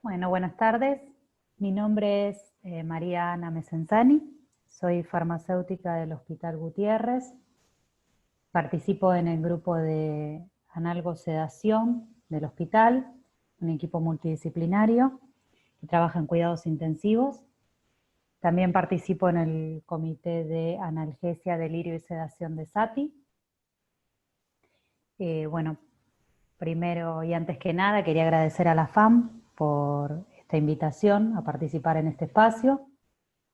Bueno, buenas tardes. Mi nombre es María Ana Mesenzani. Soy farmacéutica del Hospital Gutiérrez. Participo en el grupo de analgosedación del hospital, un equipo multidisciplinario que trabaja en cuidados intensivos. También participo en el comité de analgesia, delirio y sedación de SATI. Bueno, primero y antes que nada quería agradecer a la FAM por esta invitación a participar en este espacio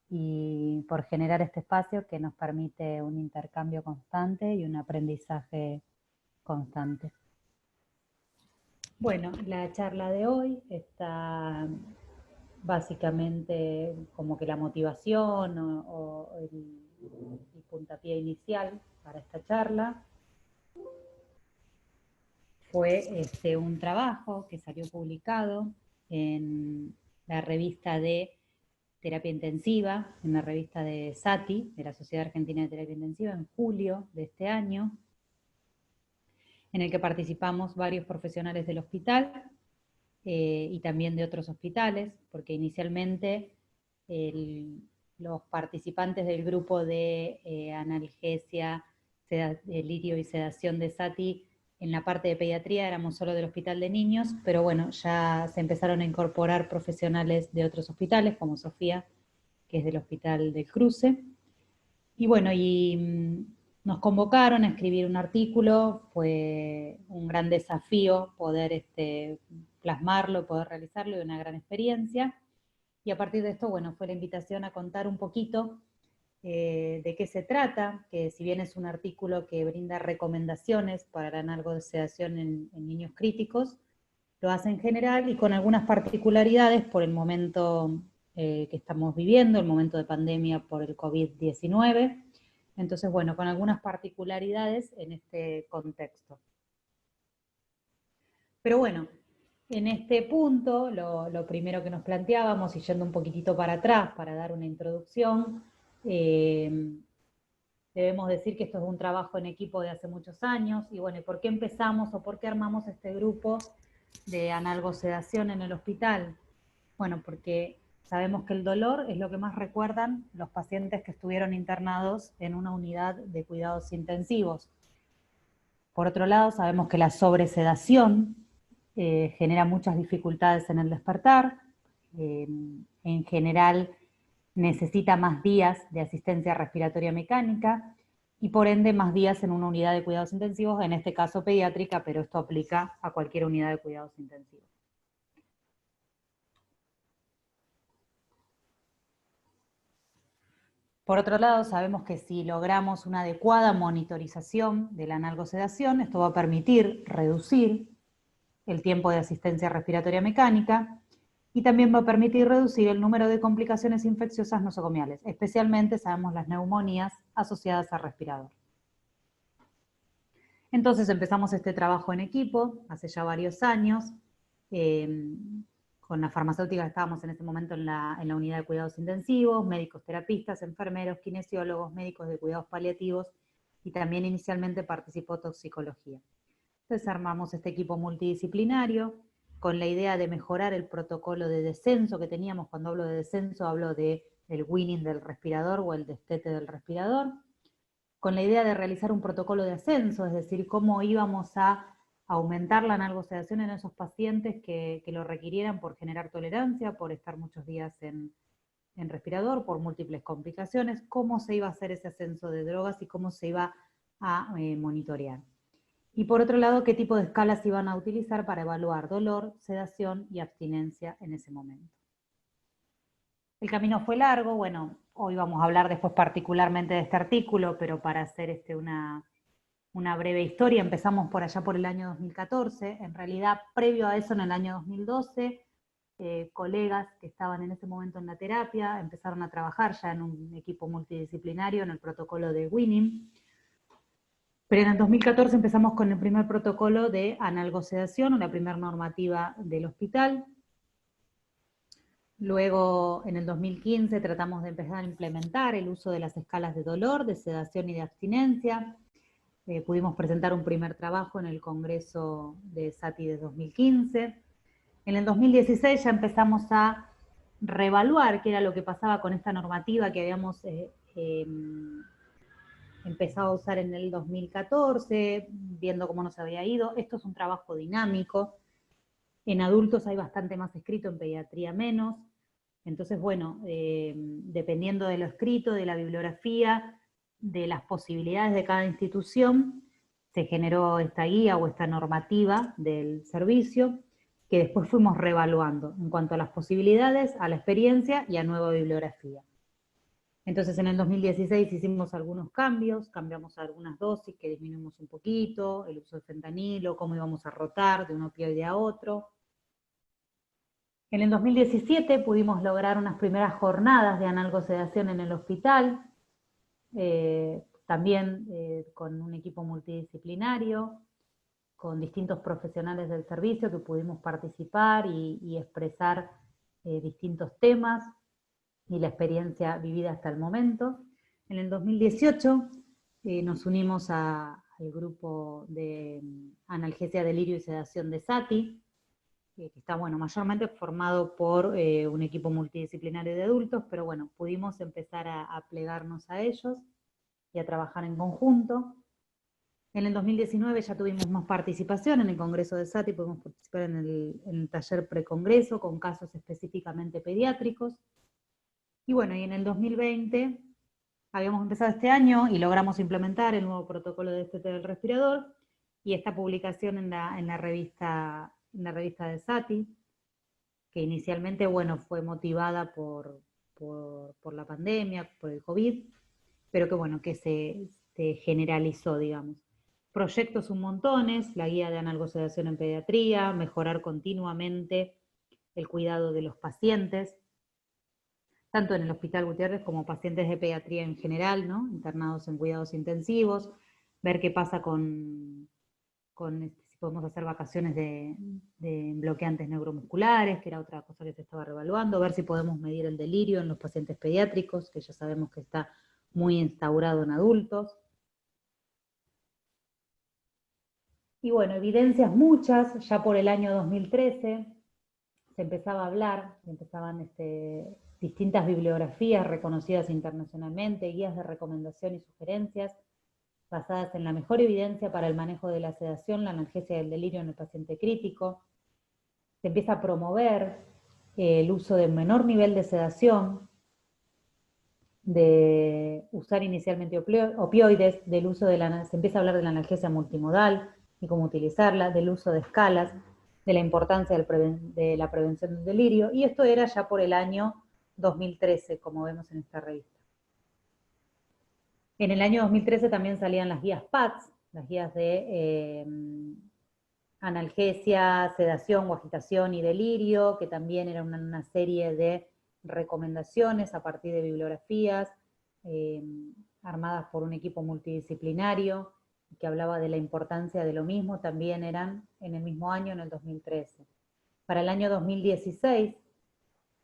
y por generar este espacio que nos permite un intercambio constante y un aprendizaje constante. Bueno, la charla de hoy está básicamente como que la motivación o el puntapié inicial para esta charla fue un trabajo que salió publicado en la revista de terapia intensiva, en la revista de SATI, de la Sociedad Argentina de Terapia Intensiva, en julio de este año, en el que participamos varios profesionales del hospital y también de otros hospitales, porque inicialmente los participantes del grupo de analgesia, delirio y sedación de SATI en la parte de pediatría éramos solo del Hospital de Niños, pero bueno, ya se empezaron a incorporar profesionales de otros hospitales, como Sofía, que es del Hospital del Cruce. Y bueno, nos convocaron a escribir un artículo, fue un gran desafío poder plasmarlo, poder realizarlo, y una gran experiencia. Y a partir de esto, bueno, fue la invitación a contar un poquito de qué se trata, que si bien es un artículo que brinda recomendaciones para la analgosedación en niños críticos, lo hace en general y con algunas particularidades por el momento que estamos viviendo, el momento de pandemia por el COVID-19. Entonces, bueno, con algunas particularidades en este contexto. Pero bueno, en este punto, lo primero que nos planteábamos, y yendo un poquitito para atrás para dar una introducción, debemos decir que esto es un trabajo en equipo de hace muchos años, y bueno, ¿por qué empezamos o por qué armamos este grupo de analgosedación en el hospital? Bueno, porque sabemos que el dolor es lo que más recuerdan los pacientes que estuvieron internados en una unidad de cuidados intensivos. Por otro lado, sabemos que la sobresedación genera muchas dificultades en el despertar. En general, necesita más días de asistencia respiratoria mecánica y por ende más días en una unidad de cuidados intensivos, en este caso pediátrica, pero esto aplica a cualquier unidad de cuidados intensivos. Por otro lado, sabemos que si logramos una adecuada monitorización de la analgosedación, esto va a permitir reducir el tiempo de asistencia respiratoria mecánica y también va a permitir reducir el número de complicaciones infecciosas nosocomiales, especialmente sabemos las neumonías asociadas al respirador. Entonces empezamos este trabajo en equipo hace ya varios años, con la farmacéutica que estábamos en ese momento en la unidad de cuidados intensivos, médicos terapistas, enfermeros, kinesiólogos, médicos de cuidados paliativos y también inicialmente participó toxicología. Entonces armamos este equipo multidisciplinario con la idea de mejorar el protocolo de descenso que teníamos. Cuando hablo de descenso hablo del weaning del respirador o el destete del respirador, con la idea de realizar un protocolo de ascenso, es decir, cómo íbamos a aumentar la analgosedación en esos pacientes que lo requirieran por generar tolerancia, por estar muchos días en respirador, por múltiples complicaciones, cómo se iba a hacer ese ascenso de drogas y cómo se iba a monitorear. Y por otro lado, qué tipo de escalas iban a utilizar para evaluar dolor, sedación y abstinencia en ese momento. El camino fue largo, bueno, hoy vamos a hablar después particularmente de este artículo, pero para hacer una breve historia, empezamos por allá por el año 2014, en realidad previo a eso en el año 2012, colegas que estaban en ese momento en la terapia empezaron a trabajar ya en un equipo multidisciplinario en el protocolo de weaning. Pero en el 2014 empezamos con el primer protocolo de analgosedación, o la primera normativa del hospital. Luego, en el 2015, tratamos de empezar a implementar el uso de las escalas de dolor, de sedación y de abstinencia. Pudimos presentar un primer trabajo en el Congreso de SATI de 2015. En el 2016 ya empezamos a reevaluar qué era lo que pasaba con esta normativa que habíamos empezado a usar en el 2014, viendo cómo nos había ido. Esto es un trabajo dinámico. En adultos hay bastante más escrito, en pediatría menos. Entonces, bueno, dependiendo de lo escrito, de la bibliografía, de las posibilidades de cada institución, se generó esta guía o esta normativa del servicio, que después fuimos reevaluando en cuanto a las posibilidades, a la experiencia y a nueva bibliografía. Entonces en el 2016 hicimos algunos cambios, cambiamos algunas dosis que disminuimos un poquito, el uso de fentanilo, cómo íbamos a rotar de un opioide a otro. En el 2017 pudimos lograr unas primeras jornadas de analgosedación en el hospital, también con un equipo multidisciplinario, con distintos profesionales del servicio que pudimos participar y expresar distintos temas y la experiencia vivida hasta el momento. En el 2018 nos unimos al grupo de analgesia, delirio y sedación de SATI, que está, bueno, mayormente formado por un equipo multidisciplinario de adultos, pero bueno, pudimos empezar a plegarnos a ellos y a trabajar en conjunto. En el 2019 ya tuvimos más participación en el Congreso de SATI, pudimos participar en el taller precongreso con casos específicamente pediátricos. Y bueno, y en el 2020 habíamos empezado este año y logramos implementar el nuevo protocolo de destete del respirador y esta publicación en la revista de SATI, que inicialmente, bueno, fue motivada por la pandemia, por el COVID, pero que bueno, que se generalizó, digamos. Proyectos un montones, la guía de analgosedación en pediatría, mejorar continuamente el cuidado de los pacientes, tanto en el Hospital Gutiérrez como pacientes de pediatría en general, ¿no? Internados en cuidados intensivos, ver qué pasa si podemos hacer vacaciones de bloqueantes neuromusculares, que era otra cosa que se estaba revaluando, ver si podemos medir el delirio en los pacientes pediátricos, que ya sabemos que está muy instaurado en adultos. Y bueno, evidencias muchas, ya por el año 2013 se empezaba a hablar, empezaban distintas bibliografías reconocidas internacionalmente, guías de recomendación y sugerencias, basadas en la mejor evidencia para el manejo de la sedación, la analgesia y el delirio en el paciente crítico. Se empieza a promover el uso de menor nivel de sedación, de usar inicialmente opioides, se empieza a hablar de la analgesia multimodal y cómo utilizarla, del uso de escalas, de la importancia de la prevención del delirio, y esto era ya por el año 2013, como vemos en esta revista. En el año 2013 también salían las guías PATS, las guías de analgesia, sedación o agitación y delirio, que también eran una serie de recomendaciones a partir de bibliografías armadas por un equipo multidisciplinario que hablaba de la importancia de lo mismo, también eran en el mismo año, en el 2013. Para el año 2016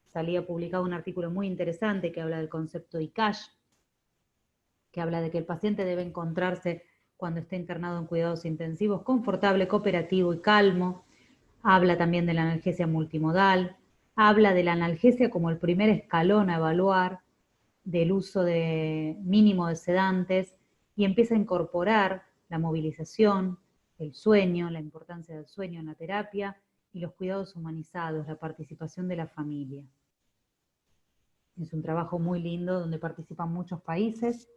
salía publicado un artículo muy interesante que habla del concepto ICASH, que habla de que el paciente debe encontrarse cuando esté internado en cuidados intensivos confortable, cooperativo y calmo. Habla también de la analgesia multimodal, habla de la analgesia como el primer escalón a evaluar, del uso mínimo de sedantes, y empieza a incorporar la movilización, el sueño, la importancia del sueño en la terapia y los cuidados humanizados, la participación de la familia. Es un trabajo muy lindo donde participan muchos países.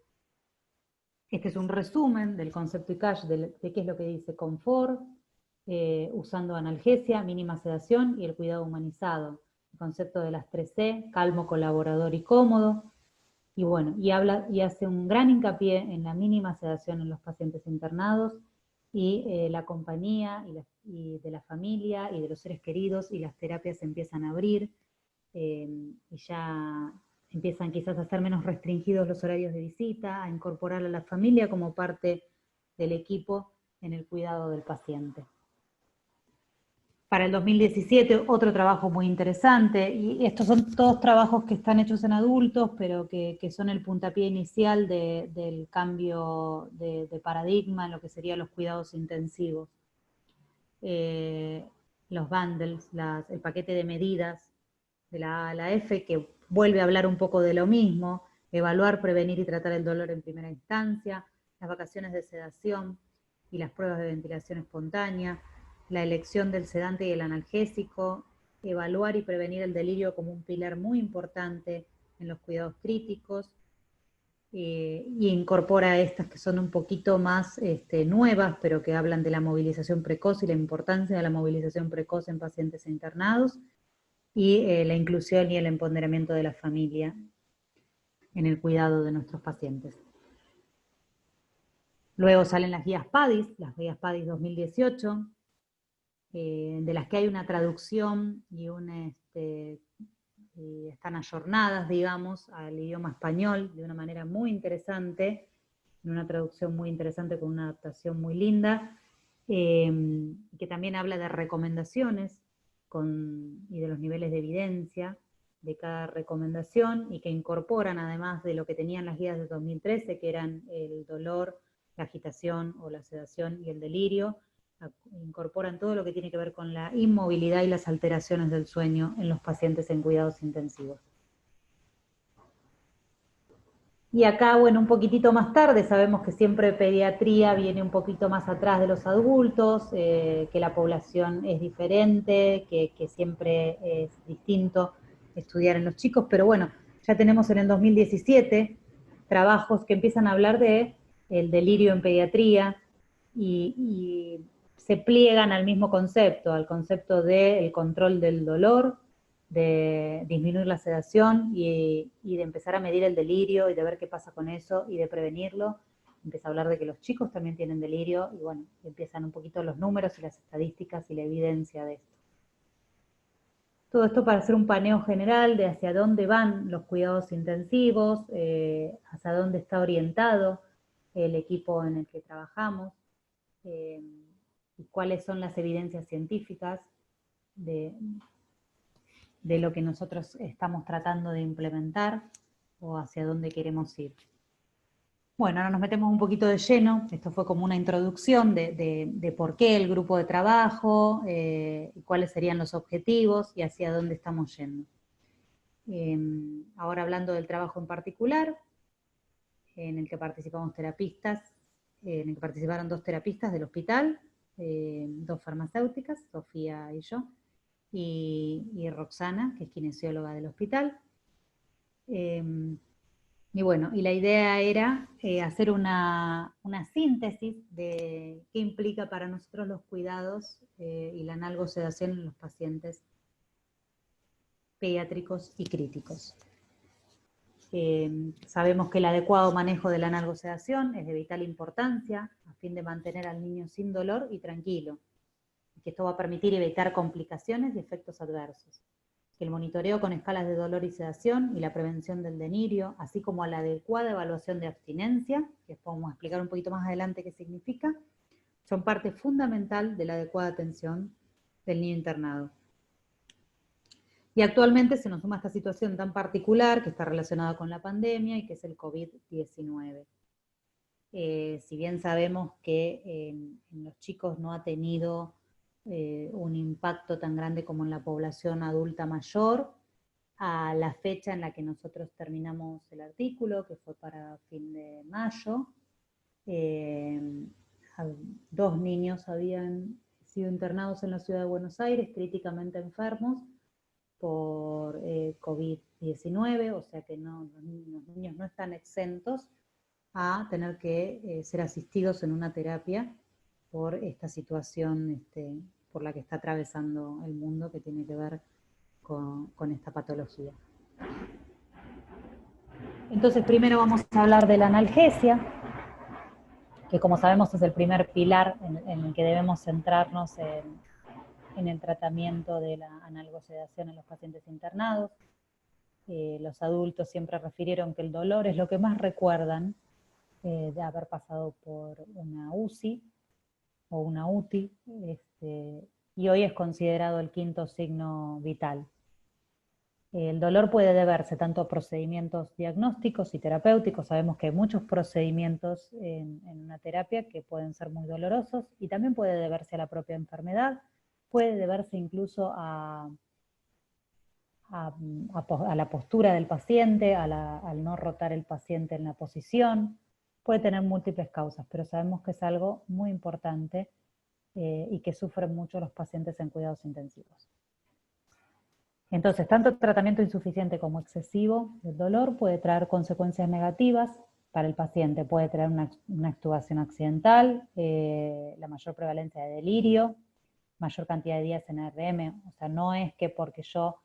Este es un resumen del concepto ICASH, de qué es lo que dice confort, usando analgesia, mínima sedación y el cuidado humanizado. El concepto de las 3C, calmo, colaborador y cómodo. Y bueno, y hace un gran hincapié en la mínima sedación en los pacientes internados y la compañía y de la familia y de los seres queridos, y las terapias se empiezan a abrir y ya empiezan quizás a ser menos restringidos los horarios de visita, a incorporar a la familia como parte del equipo en el cuidado del paciente. Para el 2017, otro trabajo muy interesante, y estos son todos trabajos que están hechos en adultos, pero que son el puntapié inicial del cambio de paradigma en lo que serían los cuidados intensivos. los bundles, el paquete de medidas de la A a la F, que vuelve a hablar un poco de lo mismo, evaluar, prevenir y tratar el dolor en primera instancia, las vacaciones de sedación y las pruebas de ventilación espontánea, la elección del sedante y el analgésico, evaluar y prevenir el delirio como un pilar muy importante en los cuidados críticos, y incorpora estas que son un poquito más nuevas, pero que hablan de la movilización precoz y la importancia de la movilización precoz en pacientes internados, y la inclusión y el empoderamiento de la familia en el cuidado de nuestros pacientes. Luego salen las guías PADIS 2018, de las que hay una traducción y están ayornadas, digamos, al idioma español de una manera muy interesante, en una traducción muy interesante con una adaptación muy linda, que también habla de recomendaciones y de los niveles de evidencia de cada recomendación, y que incorporan, además de lo que tenían las guías de 2013, que eran el dolor, la agitación o la sedación y el delirio, incorporan todo lo que tiene que ver con la inmovilidad y las alteraciones del sueño en los pacientes en cuidados intensivos. Y acá, bueno, un poquitito más tarde, sabemos que siempre pediatría viene un poquito más atrás de los adultos, que la población es diferente, que siempre es distinto estudiar en los chicos, pero bueno, ya tenemos en el 2017 trabajos que empiezan a hablar de el delirio en pediatría, y se pliegan al mismo concepto, al concepto del control del dolor, de disminuir la sedación y de empezar a medir el delirio y de ver qué pasa con eso y de prevenirlo. Empieza a hablar de que los chicos también tienen delirio, y bueno, empiezan un poquito los números y las estadísticas y la evidencia de esto. Todo esto para hacer un paneo general de hacia dónde van los cuidados intensivos, hacia dónde está orientado el equipo en el que trabajamos, y cuáles son las evidencias científicas de lo que nosotros estamos tratando de implementar o hacia dónde queremos ir. Bueno, ahora nos metemos un poquito de lleno. Esto fue como una introducción de por qué el grupo de trabajo, cuáles serían los objetivos y hacia dónde estamos yendo. Ahora hablando del trabajo en particular, en el que participamos terapistas, en el que participaron 2 terapistas del hospital, 2 farmacéuticas, Sofía y yo, y Roxana, que es kinesióloga del hospital. Y bueno, y la idea era hacer una síntesis de qué implica para nosotros los cuidados y la analgosedación en los pacientes pediátricos y críticos. Sabemos que el adecuado manejo de la analgosedación es de vital importancia a fin de mantener al niño sin dolor y tranquilo, y que esto va a permitir evitar complicaciones y efectos adversos. Que el monitoreo con escalas de dolor y sedación y la prevención del delirio, así como la adecuada evaluación de abstinencia, que podemos explicar un poquito más adelante qué significa, son parte fundamental de la adecuada atención del niño internado. Y actualmente se nos suma esta situación tan particular que está relacionada con la pandemia y que es el COVID-19. Si bien sabemos que en los chicos no ha tenido un impacto tan grande como en la población adulta mayor, a la fecha en la que nosotros terminamos el artículo, que fue para fin de mayo, 2 niños habían sido internados en la ciudad de Buenos Aires, críticamente enfermos por COVID-19, o sea que los niños no están exentos a tener que ser asistidos en una terapia por esta situación por la que está atravesando el mundo, que tiene que ver con esta patología. Entonces primero vamos a hablar de la analgesia, que como sabemos es el primer pilar en el que debemos centrarnos en el tratamiento de la analgosedación en los pacientes internados. Los adultos siempre refirieron que el dolor es lo que más recuerdan de haber pasado por una UCI o una UTI, y hoy es considerado el 5º signo vital. El dolor puede deberse tanto a procedimientos diagnósticos y terapéuticos. Sabemos que hay muchos procedimientos en una terapia que pueden ser muy dolorosos, y también puede deberse a la propia enfermedad, puede deberse incluso a la postura del paciente, al no rotar el paciente en la posición. Puede tener múltiples causas, pero sabemos que es algo muy importante y que sufren mucho los pacientes en cuidados intensivos. Entonces, tanto tratamiento insuficiente como excesivo del dolor puede traer consecuencias negativas para el paciente. Puede traer una extubación accidental, la mayor prevalencia de delirio, mayor cantidad de días en ARM. O sea, no es que porque yo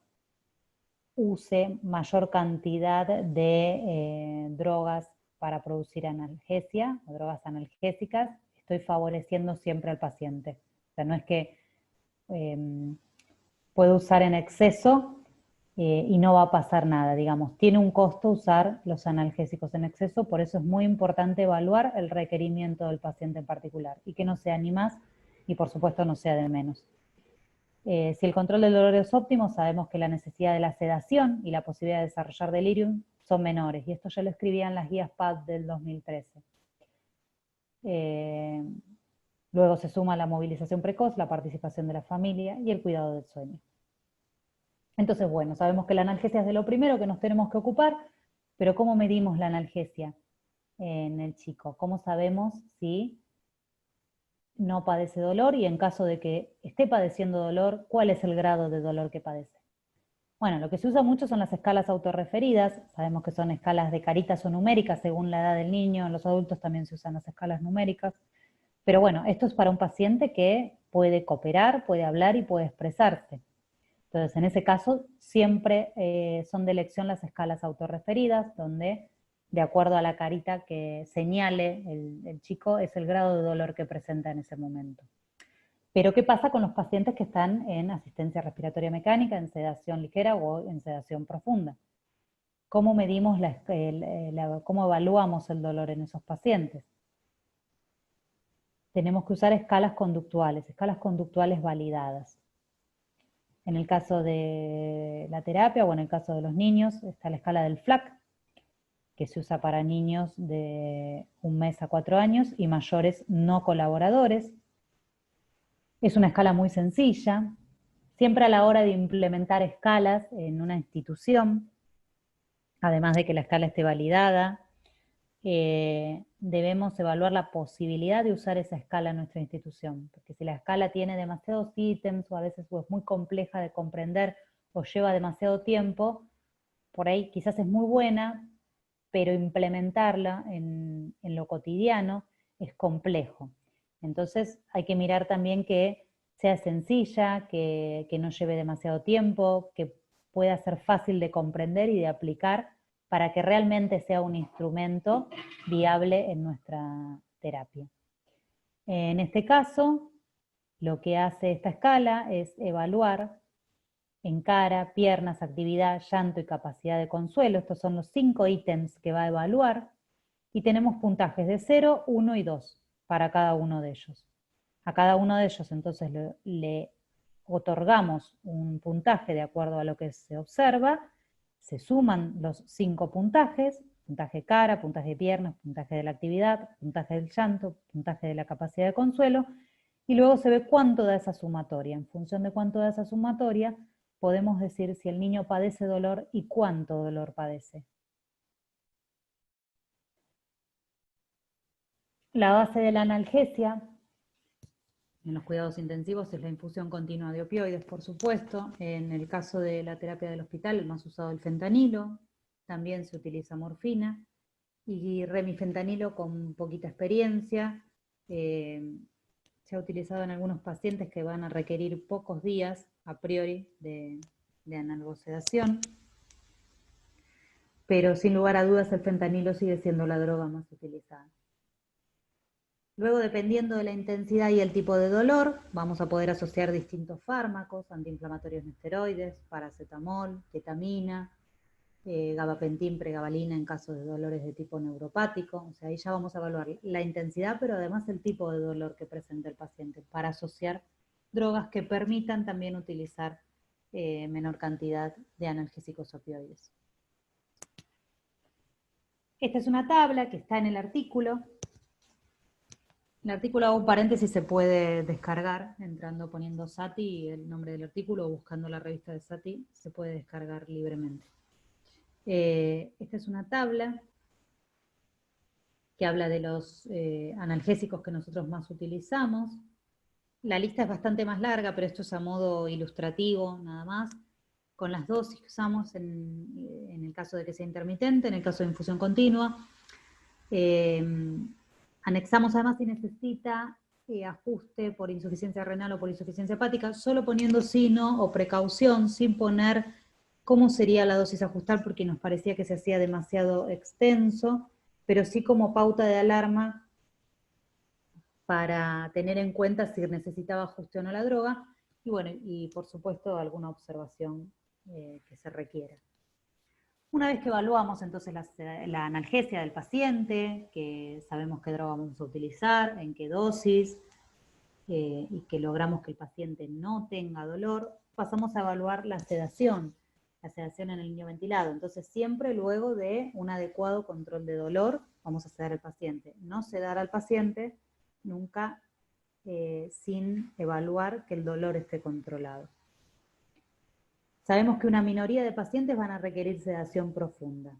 use mayor cantidad de drogas para producir analgesia o drogas analgésicas, estoy favoreciendo siempre al paciente. O sea, no es que puedo usar en exceso y no va a pasar nada, digamos. Tiene un costo usar los analgésicos en exceso, por eso es muy importante evaluar el requerimiento del paciente en particular y que no sea ni más y por supuesto no sea de menos. Si el control del dolor es óptimo, sabemos que la necesidad de la sedación y la posibilidad de desarrollar delirium son menores, y esto ya lo escribía en las guías PAD del 2013. Luego se suma la movilización precoz, la participación de la familia y el cuidado del sueño. Entonces, bueno, sabemos que la analgesia es de lo primero que nos tenemos que ocupar, pero ¿cómo medimos la analgesia en el chico? ¿Cómo sabemos si no padece dolor y en caso de que esté padeciendo dolor, cuál es el grado de dolor que padece? Bueno, lo que se usa mucho son las escalas autorreferidas. Sabemos que son escalas de caritas o numéricas según la edad del niño. En los adultos también se usan las escalas numéricas. Pero bueno, esto es para un paciente que puede cooperar, puede hablar y puede expresarse. Entonces, en ese caso, siempre son de elección las escalas autorreferidas, donde, de acuerdo a la carita que señale el chico, es el grado de dolor que presenta en ese momento. Pero, ¿qué pasa con los pacientes que están en asistencia respiratoria mecánica, en sedación ligera o en sedación profunda? ¿Cómo medimos, cómo evaluamos el dolor en esos pacientes? Tenemos que usar escalas conductuales validadas. En el caso de la terapia o en el caso de los niños está la escala del FLAC, que se usa para niños de 1 mes a 4 años y mayores no colaboradores. Es una escala muy sencilla. Siempre a la hora de implementar escalas en una institución, además de que la escala esté validada, debemos evaluar la posibilidad de usar esa escala en nuestra institución, porque si la escala tiene demasiados ítems o a veces es muy compleja de comprender o lleva demasiado tiempo, por ahí quizás es muy buena, pero implementarla en lo cotidiano es complejo. Entonces hay que mirar también que sea sencilla, que no lleve demasiado tiempo, que pueda ser fácil de comprender y de aplicar para que realmente sea un instrumento viable en nuestra terapia. En este caso, lo que hace esta escala es evaluar en cara, piernas, actividad, llanto y capacidad de consuelo. Estos son los 5 ítems que va a evaluar. Y tenemos puntajes de 0, 1 y 2 para cada uno de ellos. A cada uno de ellos entonces le otorgamos un puntaje de acuerdo a lo que se observa. Se suman los 5 puntajes, puntaje cara, puntaje de piernas, puntaje de la actividad, puntaje del llanto, puntaje de la capacidad de consuelo, y luego se ve cuánto da esa sumatoria. En función de cuánto da esa sumatoria, podemos decir si el niño padece dolor y cuánto dolor padece. La base de la analgesia en los cuidados intensivos es la infusión continua de opioides, por supuesto. En el caso de la terapia del hospital, el más usado es el fentanilo. También se utiliza morfina y remifentanilo con poquita experiencia. Se ha utilizado en algunos pacientes que van a requerir pocos días a priori de analgosedación. Pero sin lugar a dudas el fentanilo sigue siendo la droga más utilizada. Luego, dependiendo de la intensidad y el tipo de dolor, vamos a poder asociar distintos fármacos, antiinflamatorios no esteroides, paracetamol, ketamina, gabapentin, pregabalina en caso de dolores de tipo neuropático. O sea, ahí ya vamos a evaluar la intensidad, pero además el tipo de dolor que presenta el paciente para asociar drogas que permitan también utilizar menor cantidad de analgésicos opioides. Esta es una tabla que está en el artículo. El artículo, hago un paréntesis, se puede descargar entrando, poniendo Sati, el nombre del artículo, o buscando la revista de Sati, se puede descargar libremente. Esta es una tabla que habla de los analgésicos que nosotros más utilizamos. La lista es bastante más larga, pero esto es a modo ilustrativo, nada más, con las dosis que usamos en el caso de que sea intermitente, en el caso de infusión continua. Anexamos además si necesita ajuste por insuficiencia renal o por insuficiencia hepática, solo poniendo signo o precaución, sin poner cómo sería la dosis a ajustar, porque nos parecía que se hacía demasiado extenso, pero sí como pauta de alarma para tener en cuenta si necesitaba ajuste o no la droga, y bueno, y por supuesto alguna observación que se requiera. Una vez que evaluamos entonces la analgesia del paciente, que sabemos qué droga vamos a utilizar, en qué dosis, y que logramos que el paciente no tenga dolor, pasamos a evaluar la sedación en el niño ventilado. Entonces siempre luego de un adecuado control de dolor, vamos a sedar al paciente. No sedar al paciente nunca sin evaluar que el dolor esté controlado. Sabemos que una minoría de pacientes van a requerir sedación profunda.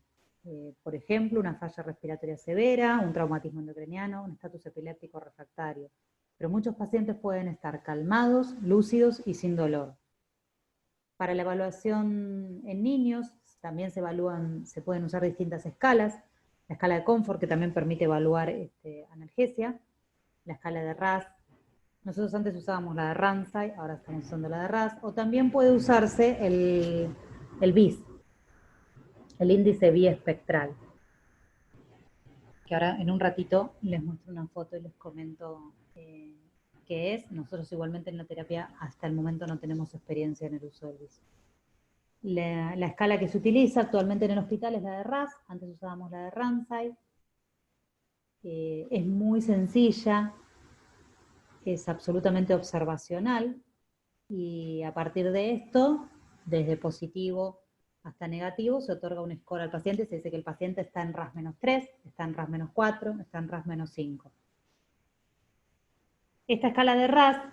Por ejemplo, una falla respiratoria severa, un traumatismo endocriniano, un estatus epiléptico refractario. Pero muchos pacientes pueden estar calmados, lúcidos y sin dolor. Para la evaluación en niños también se pueden usar distintas escalas. La escala de Comfort, que también permite evaluar analgesia. La escala de RASS. Nosotros antes usábamos la de Ramsay, ahora estamos usando la de RASS. O también puede usarse el BIS, el índice biespectral, que ahora en un ratito les muestro una foto y les comento qué es. Nosotros igualmente en la terapia hasta el momento no tenemos experiencia en el uso del BIS. La escala que se utiliza actualmente en el hospital es la de RASS, antes usábamos la de Ramsay. Es muy sencilla, es absolutamente observacional, y a partir de esto, desde positivo hasta negativo, se otorga un score al paciente. Se dice que el paciente está en RAS-3, está en RAS-4, está en RAS-5. Esta escala de RAS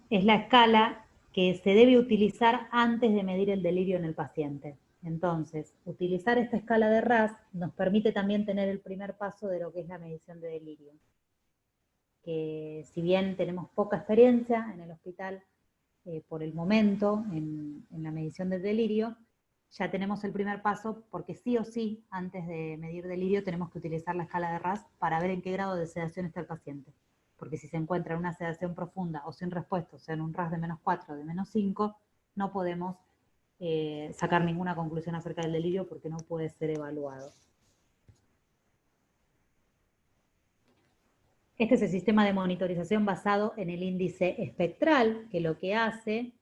es la escala que se debe utilizar antes de medir el delirio en el paciente. Entonces, utilizar esta escala de RAS nos permite también tener el primer paso de lo que es la medición de delirio. Que si bien tenemos poca experiencia en el hospital por el momento en la medición del delirio, ya tenemos el primer paso, porque sí o sí, antes de medir delirio, tenemos que utilizar la escala de RAS para ver en qué grado de sedación está el paciente. Porque si se encuentra en una sedación profunda o sin respuesta, o sea, en un RAS de -4 o de -5, no podemos sacar ninguna conclusión acerca del delirio porque no puede ser evaluado. Este es el sistema de monitorización basado en el índice espectral, que lo que hace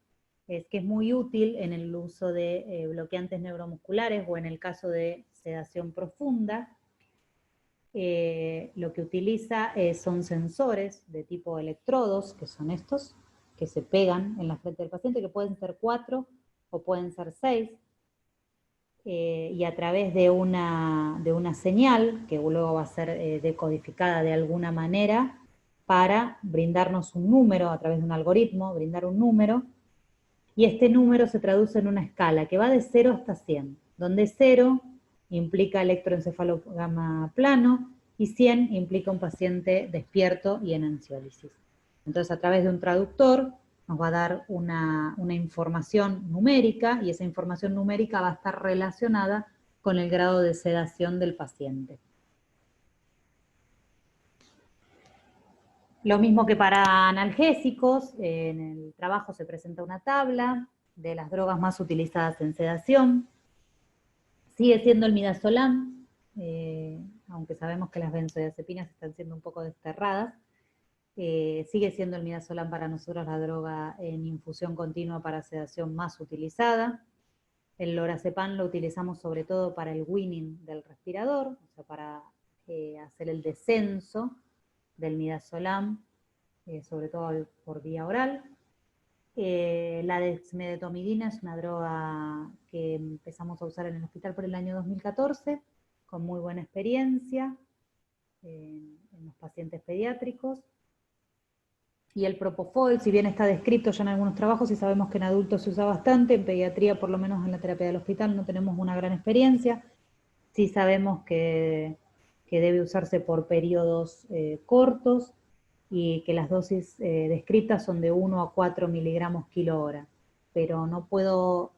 es que es muy útil en el uso de bloqueantes neuromusculares o en el caso de sedación profunda. Lo que utiliza son sensores de tipo electrodos, que son estos, que se pegan en la frente del paciente, que pueden ser 4 o pueden ser 6, y a través de una señal, que luego va a ser decodificada de alguna manera, para brindarnos un número, a través de un algoritmo, brindar un número, y este número se traduce en una escala que va de 0 hasta 100, donde 0 implica electroencefalograma plano y 100 implica un paciente despierto y en ansiólisis. Entonces, a través de un traductor nos va a dar una información numérica, y esa información numérica va a estar relacionada con el grado de sedación del paciente. Lo mismo que para analgésicos, en el trabajo se presenta una tabla de las drogas más utilizadas en sedación. Sigue siendo el midazolam, aunque sabemos que las benzodiazepinas están siendo un poco desterradas. Sigue siendo el midazolam para nosotros la droga en infusión continua para sedación más utilizada. El lorazepam lo utilizamos sobre todo para el weaning del respirador, o sea, para hacer el descenso del midazolam, sobre todo por vía oral. La dexmedetomidina es una droga que empezamos a usar en el hospital por el año 2014, con muy buena experiencia en los pacientes pediátricos. Y el propofol, si bien está descrito ya en algunos trabajos y sabemos que en adultos se usa bastante, en pediatría, por lo menos en la terapia del hospital, no tenemos una gran experiencia. Sí sabemos que debe usarse por periodos cortos y que las dosis descritas son de 1 a 4 miligramos kilo hora. Pero no puedo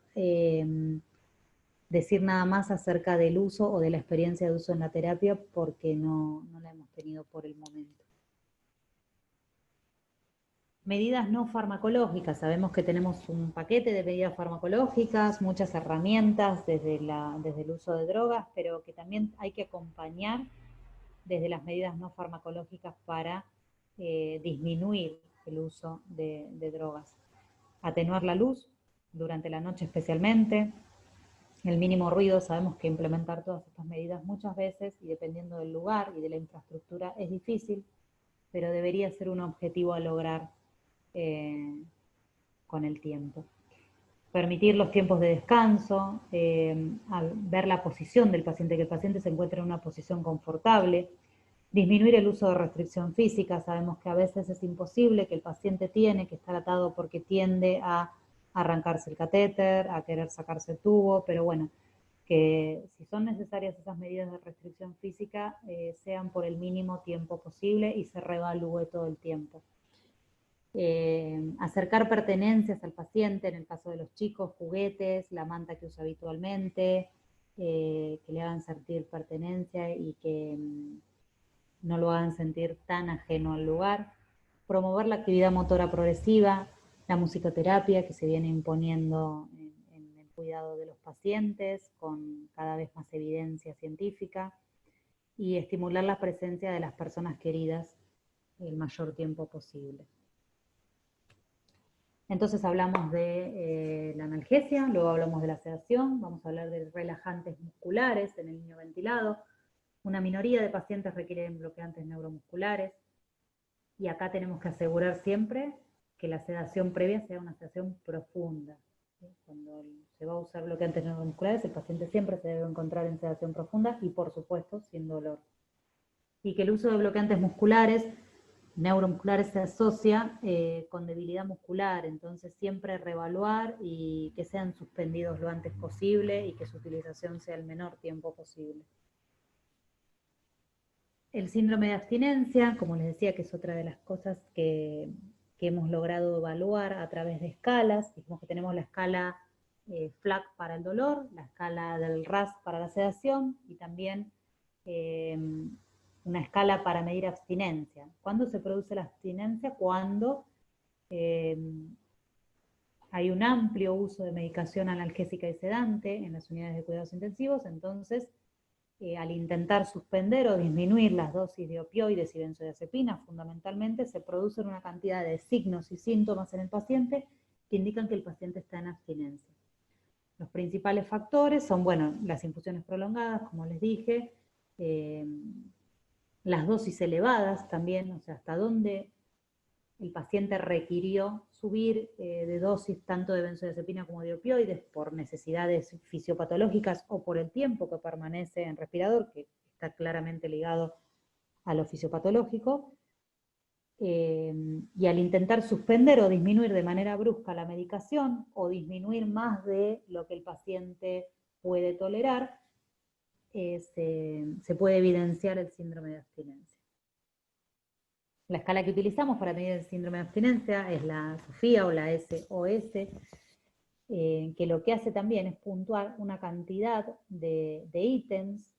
decir nada más acerca del uso o de la experiencia de uso en la terapia porque no la hemos tenido por el momento. Medidas no farmacológicas, sabemos que tenemos un paquete de medidas farmacológicas, muchas herramientas desde el uso de drogas, pero que también hay que acompañar desde las medidas no farmacológicas para disminuir el uso de drogas. Atenuar la luz durante la noche especialmente, el mínimo ruido, sabemos que implementar todas estas medidas muchas veces y dependiendo del lugar y de la infraestructura es difícil, pero debería ser un objetivo a lograr con el tiempo. Permitir los tiempos de descanso, ver la posición del paciente, que el paciente se encuentre en una posición confortable, disminuir el uso de restricción física, sabemos que a veces es imposible, que el paciente tiene que estar atado porque tiende a arrancarse el catéter, a querer sacarse el tubo, pero bueno, que si son necesarias esas medidas de restricción física, sean por el mínimo tiempo posible y se reevalúe todo el tiempo. Acercar pertenencias al paciente, en el caso de los chicos, juguetes, la manta que usa habitualmente, que le hagan sentir pertenencia y que no lo hagan sentir tan ajeno al lugar. Promover la actividad motora progresiva, la musicoterapia que se viene imponiendo en el cuidado de los pacientes con cada vez más evidencia científica y estimular la presencia de las personas queridas el mayor tiempo posible. Entonces hablamos de la analgesia, luego hablamos de la sedación, vamos a hablar de relajantes musculares en el niño ventilado. Una minoría de pacientes requieren bloqueantes neuromusculares y acá tenemos que asegurar siempre que la sedación previa sea una sedación profunda. ¿Sí? Cuando se va a usar bloqueantes neuromusculares, el paciente siempre se debe encontrar en sedación profunda y por supuesto sin dolor. Y que el uso de bloqueantes musculares neuromusculares se asocia con debilidad muscular, entonces siempre reevaluar y que sean suspendidos lo antes posible y que su utilización sea el menor tiempo posible. El síndrome de abstinencia, como les decía, que es otra de las cosas que hemos logrado evaluar a través de escalas. Dijimos que tenemos la escala FLAC para el dolor, la escala del RAS para la sedación y también una escala para medir abstinencia. ¿Cuándo se produce la abstinencia? Cuando hay un amplio uso de medicación analgésica y sedante en las unidades de cuidados intensivos, entonces al intentar suspender o disminuir las dosis de opioides y benzodiazepina, fundamentalmente se producen una cantidad de signos y síntomas en el paciente que indican que el paciente está en abstinencia. Los principales factores son, bueno, las infusiones prolongadas, como les dije, las dosis elevadas también, o sea, hasta dónde el paciente requirió subir de dosis tanto de benzodiazepina como de opioides por necesidades fisiopatológicas o por el tiempo que permanece en respirador, que está claramente ligado a lo fisiopatológico, y al intentar suspender o disminuir de manera brusca la medicación o disminuir más de lo que el paciente puede tolerar, se puede evidenciar el síndrome de abstinencia. La escala que utilizamos para medir el síndrome de abstinencia es la SOFIA o la SOS, que lo que hace también es puntuar una cantidad de ítems,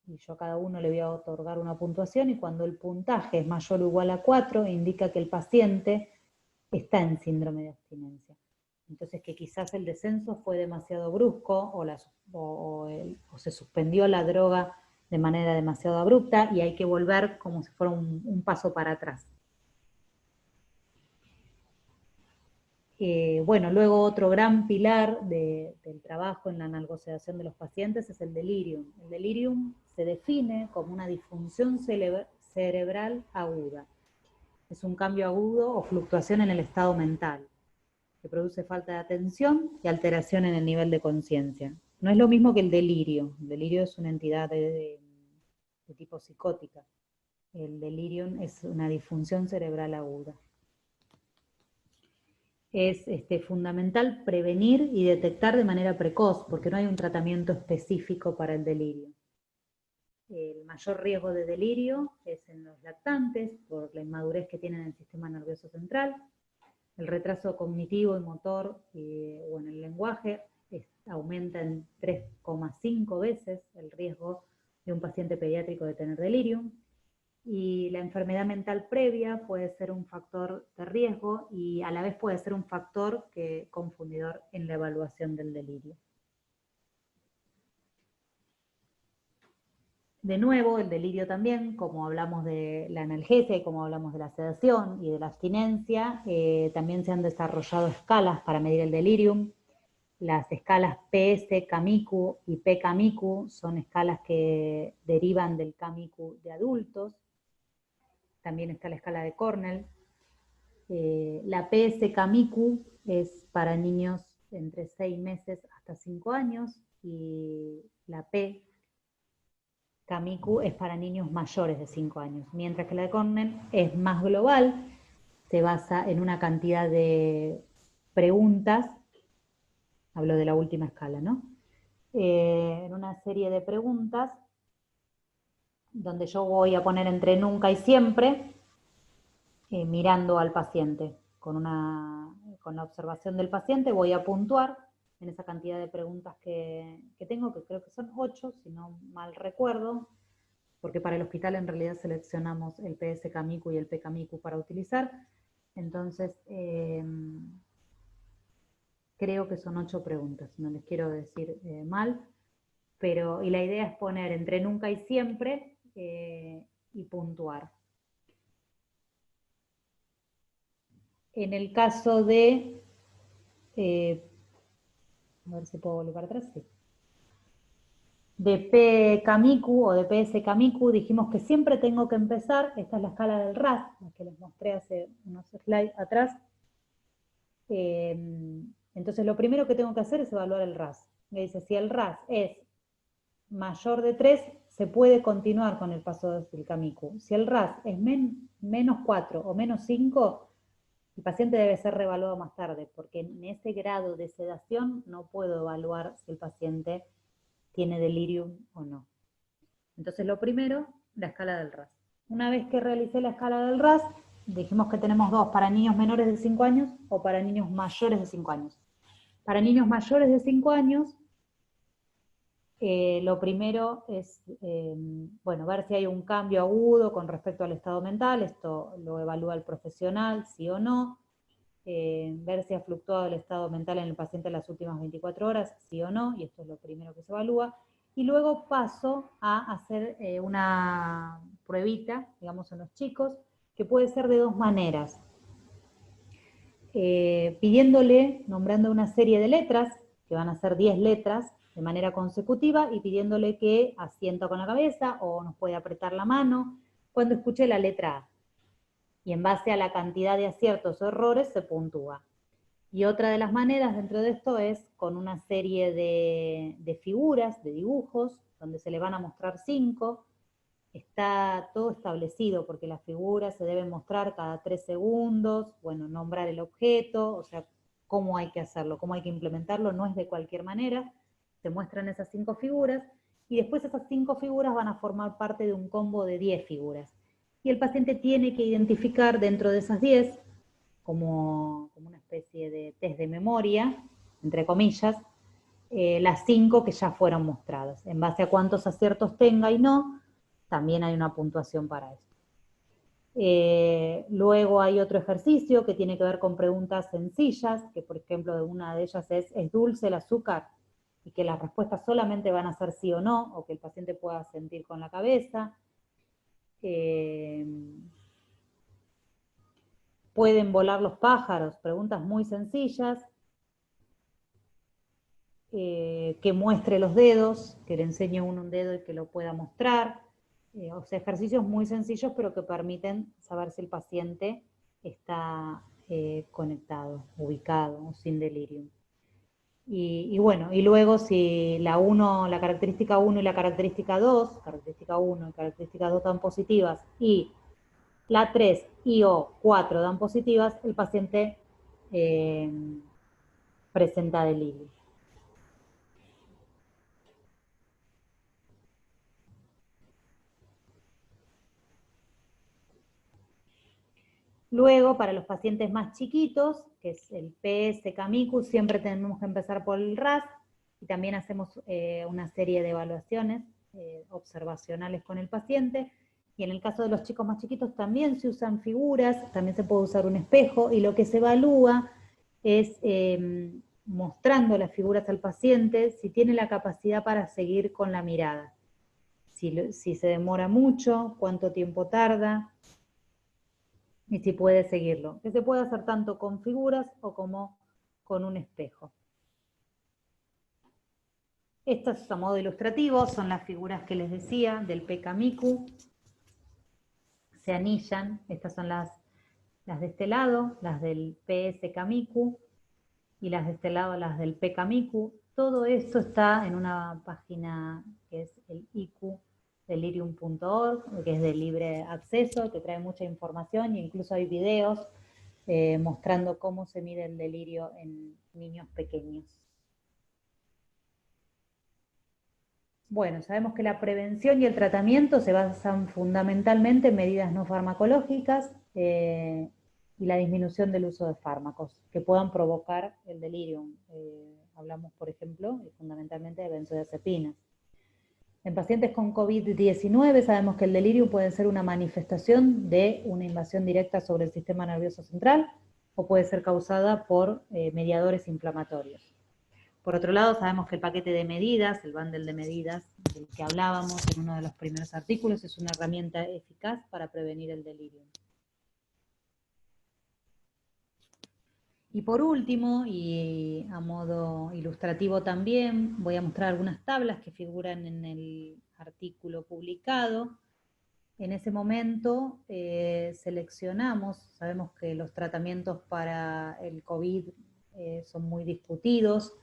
y yo a cada uno le voy a otorgar una puntuación, y cuando el puntaje es mayor o igual a 4, indica que el paciente está en síndrome de abstinencia. Entonces que quizás el descenso fue demasiado brusco o se suspendió la droga de manera demasiado abrupta y hay que volver como si fuera un paso para atrás. Bueno, luego otro gran pilar del trabajo en la analgosedación de los pacientes es el delirium. El delirium se define como una disfunción cerebral aguda. Es un cambio agudo o fluctuación en el estado mental, que produce falta de atención y alteración en el nivel de conciencia. No es lo mismo que el delirio. El delirio es una entidad de tipo psicótica. El delirium es una disfunción cerebral aguda. es fundamental prevenir y detectar de manera precoz, porque no hay un tratamiento específico para el delirio. El mayor riesgo de delirio es en los lactantes, por la inmadurez que tienen en el sistema nervioso central. El retraso cognitivo y motor o en el lenguaje aumenta en 3,5 veces el riesgo de un paciente pediátrico de tener delirium. Y la enfermedad mental previa puede ser un factor de riesgo y a la vez puede ser un factor confundidor en la evaluación del delirio. De nuevo, el delirio también, como hablamos de la analgesia y como hablamos de la sedación y de la abstinencia, también se han desarrollado escalas para medir el delirium. Las escalas PS-CAMICU y P-CAMICU son escalas que derivan del CAMICU de adultos. También está la escala de Cornell. La PS-CAMICU es para niños entre 6 meses hasta 5 años y la P-CAMICU es para niños mayores de 5 años, mientras que la de Cornell es más global, se basa en una cantidad de preguntas, hablo de la última escala, ¿no? En una serie de preguntas donde yo voy a poner entre nunca y siempre, mirando al paciente. Con la observación del paciente voy a puntuar en esa cantidad de preguntas que tengo, que creo que son 8, si no mal recuerdo, porque para el hospital en realidad seleccionamos el PS-CAMICU y el P-CAMICU para utilizar. Entonces, creo que son 8 preguntas, no les quiero decir mal, y la idea es poner entre nunca y siempre y puntuar. En el caso de, a ver si puedo volver para atrás, sí. De P-CAMICU o de PS-CAMICU dijimos que siempre tengo que empezar, esta es la escala del RAS, la que les mostré hace unos slides atrás. Entonces lo primero que tengo que hacer es evaluar el RAS. Me dice, si el RAS es mayor de 3, se puede continuar con el paso del CAMICU. Si el RAS es menos 4 o menos 5, el paciente debe ser reevaluado más tarde, porque en ese grado de sedación no puedo evaluar si el paciente tiene delirium o no. Entonces lo primero, la escala del RAS. Una vez que realicé la escala del RAS, dijimos que tenemos dos, para niños menores de 5 años o para niños mayores de 5 años. Para niños mayores de 5 años, lo primero es, ver si hay un cambio agudo con respecto al estado mental, esto lo evalúa el profesional, sí o no, ver si ha fluctuado el estado mental en el paciente en las últimas 24 horas, sí o no, y esto es lo primero que se evalúa, y luego paso a hacer una pruebita, digamos, en los chicos, que puede ser de dos maneras. Pidiéndole, nombrando una serie de letras, que van a ser 10 letras, de manera consecutiva, y pidiéndole que asienta con la cabeza o nos puede apretar la mano cuando escuche la letra A. Y en base a la cantidad de aciertos o errores se puntúa. Y otra de las maneras dentro de esto es con una serie de figuras, de dibujos, donde se le van a mostrar 5. Está todo establecido porque las figuras se deben mostrar cada 3 segundos, nombrar el objeto, o sea, cómo hay que hacerlo, cómo hay que implementarlo, no es de cualquier manera, se muestran esas 5 figuras y después esas 5 figuras van a formar parte de un combo de 10 figuras. Y el paciente tiene que identificar dentro de esas 10, como una especie de test de memoria, entre comillas, las 5 que ya fueron mostradas. En base a cuántos aciertos tenga y no, también hay una puntuación para eso. Luego hay otro ejercicio que tiene que ver con preguntas sencillas, que por ejemplo una de ellas ¿es dulce el azúcar? Y que las respuestas solamente van a ser sí o no, o que el paciente pueda sentir con la cabeza. ¿Pueden volar los pájaros? Preguntas muy sencillas. Que muestre los dedos, que le enseñe uno un dedo y que lo pueda mostrar. O sea, ejercicios muy sencillos, pero que permiten saber si el paciente está conectado, ubicado o sin delirium. Y luego si la característica 1 y la característica 2, característica 1 y característica 2 dan positivas, y la 3 y o 4 dan positivas, el paciente presenta delirio. Luego, para los pacientes más chiquitos, que es el PS, CAMICU, siempre tenemos que empezar por el RAS y también hacemos una serie de evaluaciones observacionales con el paciente. Y en el caso de los chicos más chiquitos también se usan figuras, también se puede usar un espejo y lo que se evalúa es mostrando las figuras al paciente si tiene la capacidad para seguir con la mirada. Si se demora mucho, cuánto tiempo tarda, y si puede seguirlo. Que se puede hacer tanto con figuras o como con un espejo. Estas a modo ilustrativo son las figuras que les decía del PKMICU. Se anillan, estas son las de este lado, las del PSKMICU, y las de este lado, las del PKMICU. Todo esto está en una página que es el iqdelirium.org, que es de libre acceso, que trae mucha información e incluso hay videos mostrando cómo se mide el delirio en niños pequeños. Bueno, sabemos que la prevención y el tratamiento se basan fundamentalmente en medidas no farmacológicas y la disminución del uso de fármacos que puedan provocar el delirium. Hablamos, por ejemplo, fundamentalmente de benzodiazepinas. En pacientes con COVID-19 sabemos que el delirio puede ser una manifestación de una invasión directa sobre el sistema nervioso central o puede ser causada por mediadores inflamatorios. Por otro lado, sabemos que el paquete de medidas, el bundle de medidas del que hablábamos en uno de los primeros artículos, es una herramienta eficaz para prevenir el delirio. Y por último, y a modo ilustrativo también, voy a mostrar algunas tablas que figuran en el artículo publicado. En ese momento seleccionamos, sabemos que los tratamientos para el COVID son muy discutidos.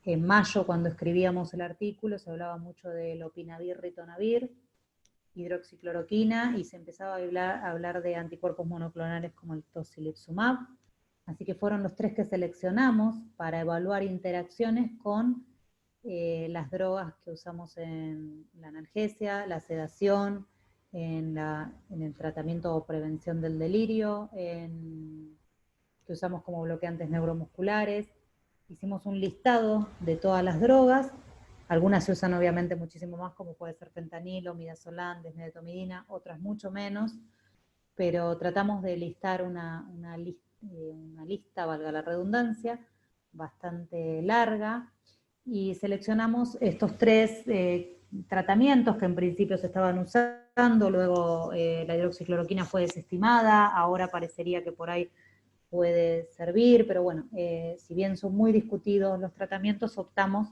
En mayo, cuando escribíamos el artículo, se hablaba mucho del lopinavir, ritonavir, hidroxicloroquina, y se empezaba a hablar de anticuerpos monoclonales como el tocilizumab. Así que fueron los tres que seleccionamos para evaluar interacciones con las drogas que usamos en la analgesia, la sedación, en el tratamiento o prevención del delirio, que usamos como bloqueantes neuromusculares. Hicimos un listado de todas las drogas. Algunas se usan obviamente muchísimo más, como puede ser fentanilo, midazolam, desmedetomidina, otras mucho menos, pero tratamos de listar una lista, valga la redundancia, bastante larga, y seleccionamos estos tres tratamientos que en principio se estaban usando, luego la hidroxicloroquina fue desestimada, ahora parecería que por ahí puede servir, pero bueno, si bien son muy discutidos los tratamientos, optamos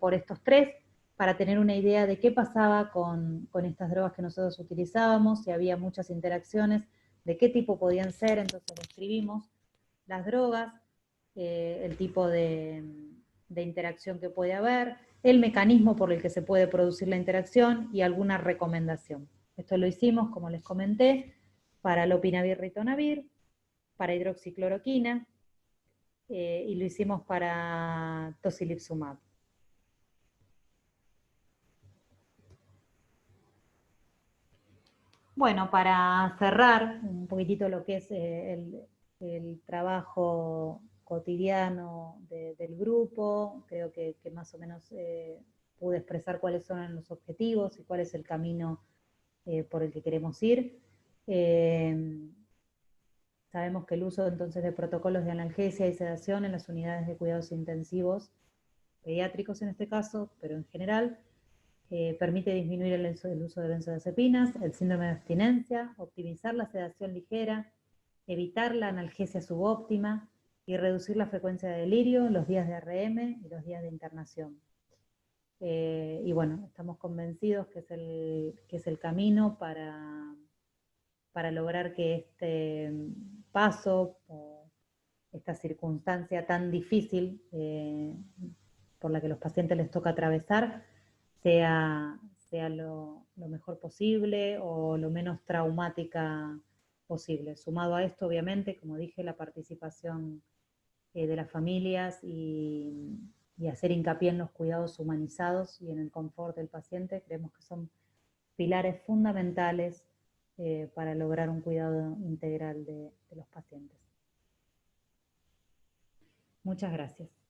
por estos tres para tener una idea de qué pasaba con estas drogas que nosotros utilizábamos, si había muchas interacciones, de qué tipo podían ser. Entonces describimos las drogas, el tipo de interacción que puede haber, el mecanismo por el que se puede producir la interacción y alguna recomendación. Esto lo hicimos, como les comenté, para lopinavir, ritonavir, para hidroxicloroquina, y lo hicimos para tocilizumab. Bueno, para cerrar un poquitito lo que es el trabajo cotidiano del grupo, creo que más o menos pude expresar cuáles son los objetivos y cuál es el camino por el que queremos ir. Sabemos que el uso entonces de protocolos de analgesia y sedación en las unidades de cuidados intensivos, pediátricos en este caso, pero en general, permite disminuir el uso de benzodiazepinas, el síndrome de abstinencia, optimizar la sedación ligera, evitar la analgesia subóptima y reducir la frecuencia de delirio, los días de RM y los días de internación. Y bueno, estamos convencidos que es el camino para lograr que este paso o esta circunstancia tan difícil por la que los pacientes les toca atravesar sea lo mejor posible o lo menos traumática posible. Sumado a esto, obviamente, como dije, la participación de las familias y hacer hincapié en los cuidados humanizados y en el confort del paciente, creemos que son pilares fundamentales para lograr un cuidado integral de los pacientes. Muchas gracias.